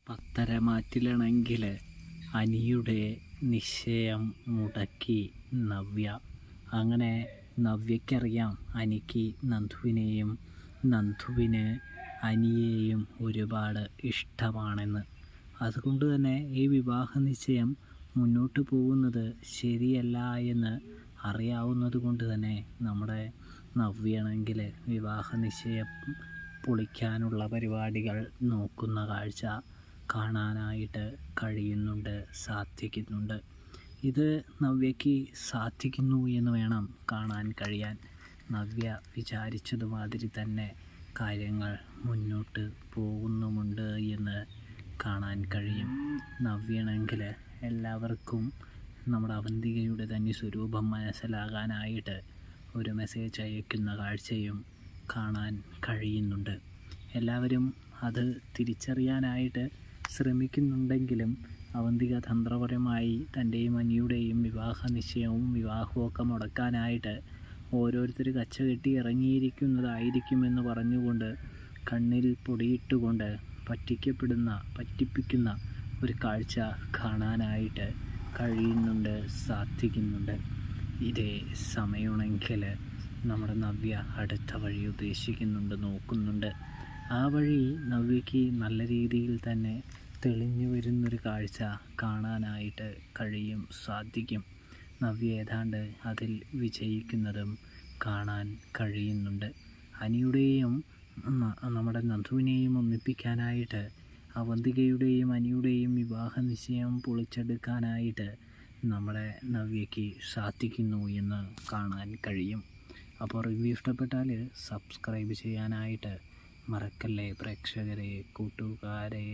പത്തരമാറ്റിലാണെങ്കിൽ അനിയുടെ നിശ്ചയം മുടക്കി നവ്യ. അങ്ങനെ നവ്യയ്ക്കറിയാം അനിക്ക് നന്ദുവിനെയും നന്ദുവിന് അനിയെയും ഒരുപാട് ഇഷ്ടമാണെന്ന്. അതുകൊണ്ട് തന്നെ ഈ വിവാഹ നിശ്ചയം മുന്നോട്ട് പോകുന്നത് ശരിയല്ല എന്ന് അറിയാവുന്നത് കൊണ്ട് തന്നെ നമ്മുടെ നവ്യയാണെങ്കിൽ വിവാഹ നിശ്ചയം പൊളിക്കാനുള്ള പരിപാടികൾ നോക്കുന്ന കാഴ്ച കാണാനായിട്ട് കഴിയുന്നുണ്ട്, സാധിക്കുന്നുണ്ട്. ഇത് നവ്യയ്ക്ക് സാധിക്കുന്നു എന്ന് വേണം കാണാൻ കഴിയാൻ. നവ്യ വിചാരിച്ചതുമാതിരി തന്നെ കാര്യങ്ങൾ മുന്നോട്ട് പോകുന്നുമുണ്ട് എന്ന് കാണാൻ കഴിയും. നവ്യയാണെങ്കിൽ എല്ലാവർക്കും നമ്മുടെ അവന്തികയുടെ തന്നെ സ്വരൂപം മനസ്സിലാകാനായിട്ട് ഒരു മെസ്സേജ് അയക്കുന്ന കാഴ്ചയും കാണാൻ കഴിയുന്നുണ്ട്. എല്ലാവരും അത് തിരിച്ചറിയാനായിട്ട് ശ്രമിക്കുന്നുണ്ടെങ്കിലും അവന്തിക തന്ത്രപരമായി തൻ്റെയും അനിയുടെയും വിവാഹ നിശ്ചയവും വിവാഹമൊക്കെ മുടക്കാനായിട്ട് ഓരോരുത്തർ കച്ച കെട്ടി ഇറങ്ങിയിരിക്കുന്നതായിരിക്കുമെന്ന് പറഞ്ഞുകൊണ്ട് കണ്ണിൽ പൊടിയിട്ടുകൊണ്ട് പറ്റിപ്പിക്കുന്ന ഒരു കാഴ്ച കാണാനായിട്ട് കഴിയുന്നുണ്ട്, സാധിക്കുന്നുണ്ട്. ഇതേ സമയമാണെങ്കിൽ നമ്മുടെ നവ്യ അടുത്ത വഴി ഉദ്ദേശിക്കുന്നുണ്ട്, നോക്കുന്നുണ്ട്. ആ വഴി നവ്യയ്ക്ക് നല്ല രീതിയിൽ തന്നെ തെളിഞ്ഞു വരുന്നൊരു കാഴ്ച കാണാനായിട്ട് കഴിയും, സാധിക്കും. നവ്യ ഏതാണ്ട് അതിൽ വിജയിക്കുന്നതും കാണാൻ കഴിയുന്നുണ്ട്. അനിയുടെയും നമ്മുടെ നന്ദുവിനെയും ഒന്നിപ്പിക്കാനായിട്ട് അവന്തികയുടെയും അനിയുടെയും വിവാഹ നിശ്ചയം പൊളിച്ചെടുക്കാനായിട്ട് നമ്മുടെ നവ്യയ്ക്ക് സാധിക്കുന്നു എന്ന് കാണാൻ കഴിയും. അപ്പോൾ റിവ്യൂ ഇഷ്ടപ്പെട്ടാൽ സബ്സ്ക്രൈബ് ചെയ്യാനായിട്ട് മറക്കല്ലേ പ്രേക്ഷകരെ, കൂട്ടുകാരെ.